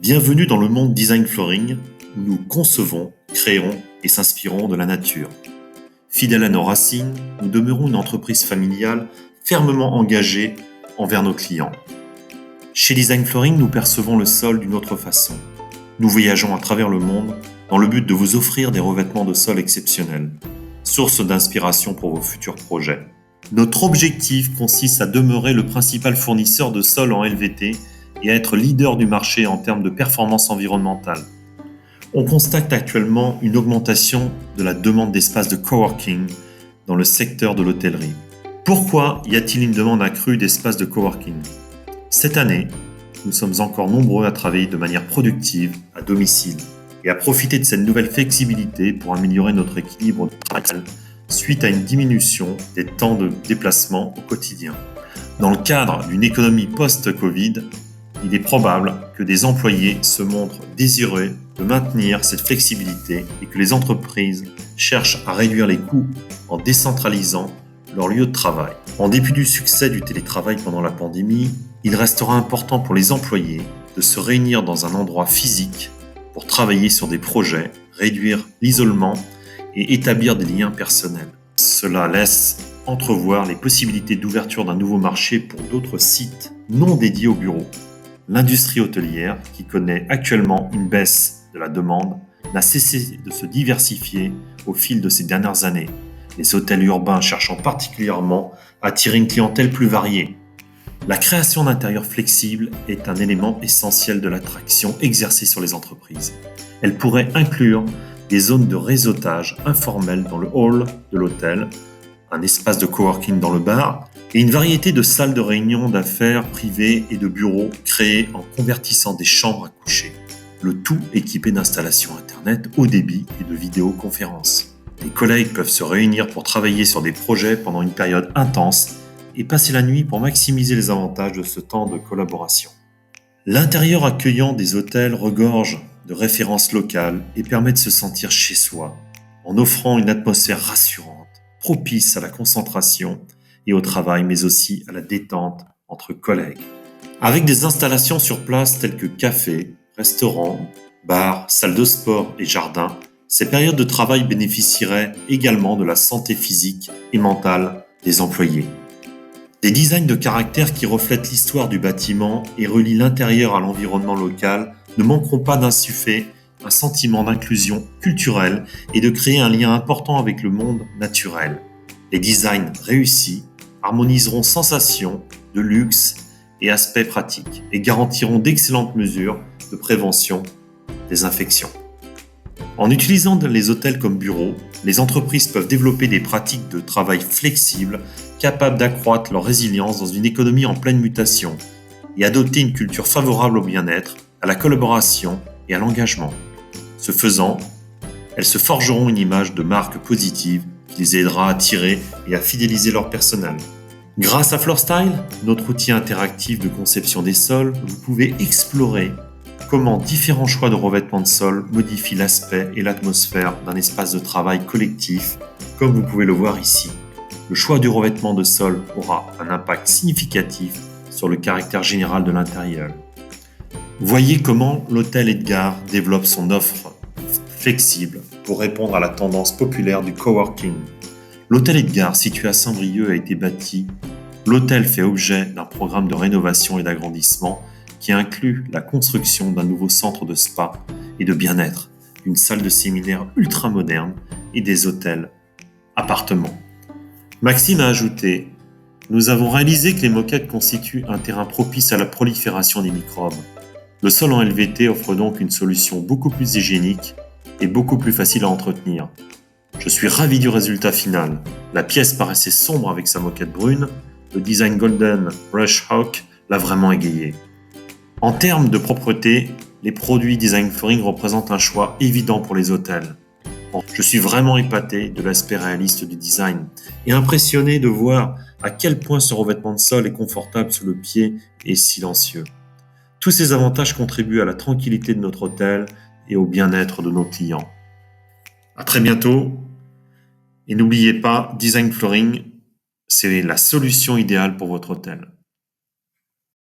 Bienvenue dans le monde Design Flooring, où nous concevons, créons et s'inspirons de la nature. Fidèles à nos racines, nous demeurons une entreprise familiale fermement engagée envers nos clients. Chez Design Flooring, nous percevons le sol d'une autre façon. Nous voyageons à travers le monde dans le but de vous offrir des revêtements de sol exceptionnels, source d'inspiration pour vos futurs projets. Notre objectif consiste à demeurer le principal fournisseur de sol en LVT et à être leader du marché en termes de performance environnementale. On constate actuellement une augmentation de la demande d'espaces de coworking dans le secteur de l'hôtellerie. Pourquoi y a-t-il une demande accrue d'espaces de coworking ? Cette année, nous sommes encore nombreux à travailler de manière productive à domicile et à profiter de cette nouvelle flexibilité pour améliorer notre équilibre de travail suite à une diminution des temps de déplacement au quotidien. Dans le cadre d'une économie post-Covid, il est probable que des employés se montrent désireux de maintenir cette flexibilité et que les entreprises cherchent à réduire les coûts en décentralisant leur lieu de travail. En dépit du succès du télétravail pendant la pandémie, il restera important pour les employés de se réunir dans un endroit physique pour travailler sur des projets, réduire l'isolement et établir des liens personnels. Cela laisse entrevoir les possibilités d'ouverture d'un nouveau marché pour d'autres sites non dédiés au bureau. L'industrie hôtelière, qui connaît actuellement une baisse de la demande, n'a cessé de se diversifier au fil de ces dernières années, les hôtels urbains cherchant particulièrement à attirer une clientèle plus variée. La création d'intérieurs flexibles est un élément essentiel de l'attraction exercée sur les entreprises. Elle pourrait inclure des zones de réseautage informelles dans le hall de l'hôtel, un espace de coworking dans le bar et une variété de salles de réunion d'affaires privées et de bureaux créées en convertissant des chambres à coucher. Le tout équipé d'installations Internet haut débit et de vidéoconférences. Les collègues peuvent se réunir pour travailler sur des projets pendant une période intense et passer la nuit pour maximiser les avantages de ce temps de collaboration. L'intérieur accueillant des hôtels regorge de références locales et permet de se sentir chez soi, en offrant une atmosphère rassurante, propice à la concentration et au travail, mais aussi à la détente entre collègues. Avec des installations sur place telles que cafés, restaurants, bars, salles de sport et jardins, ces périodes de travail bénéficieraient également de la santé physique et mentale des employés. Des designs de caractère qui reflètent l'histoire du bâtiment et relient l'intérieur à l'environnement local ne manqueront pas d'insuffler un sentiment d'inclusion culturelle et de créer un lien important avec le monde naturel. Les designs réussis harmoniseront sensations de luxe et aspects pratiques et garantiront d'excellentes mesures de prévention des infections. En utilisant les hôtels comme bureaux, les entreprises peuvent développer des pratiques de travail flexibles capables d'accroître leur résilience dans une économie en pleine mutation et adopter une culture favorable au bien-être, à la collaboration et à l'engagement. Ce faisant, elles se forgeront une image de marque positive qui les aidera à attirer et à fidéliser leur personnel. Grâce à FloorStyle, notre outil interactif de conception des sols, vous pouvez explorer comment différents choix de revêtements de sol modifient l'aspect et l'atmosphère d'un espace de travail collectif, comme vous pouvez le voir ici. Le choix du revêtement de sol aura un impact significatif sur le caractère général de l'intérieur. Voyez comment l'Hôtel Edgar développe son offre flexible pour répondre à la tendance populaire du coworking. L'Hôtel Edgar, situé à Saint-Brieuc, a été bâti. L'hôtel fait objet d'un programme de rénovation et d'agrandissement qui inclut la construction d'un nouveau centre de spa et de bien-être, une salle de séminaire ultra moderne et des hôtels, appartements. Maxime a ajouté « Nous avons réalisé que les moquettes constituent un terrain propice à la prolifération des microbes. Le sol en LVT offre donc une solution beaucoup plus hygiénique et beaucoup plus facile à entretenir. Je suis ravi du résultat final. La pièce paraissait sombre avec sa moquette brune. Le design Golden Brush Hawk l'a vraiment égayé. En termes de propreté, les produits Design Flooring représentent un choix évident pour les hôtels. Je suis vraiment épaté de l'aspect réaliste du design et impressionné de voir à quel point ce revêtement de sol est confortable sous le pied et silencieux. Tous ces avantages contribuent à la tranquillité de notre hôtel et au bien-être de nos clients. À très bientôt et n'oubliez pas, Design Flooring, c'est la solution idéale pour votre hôtel.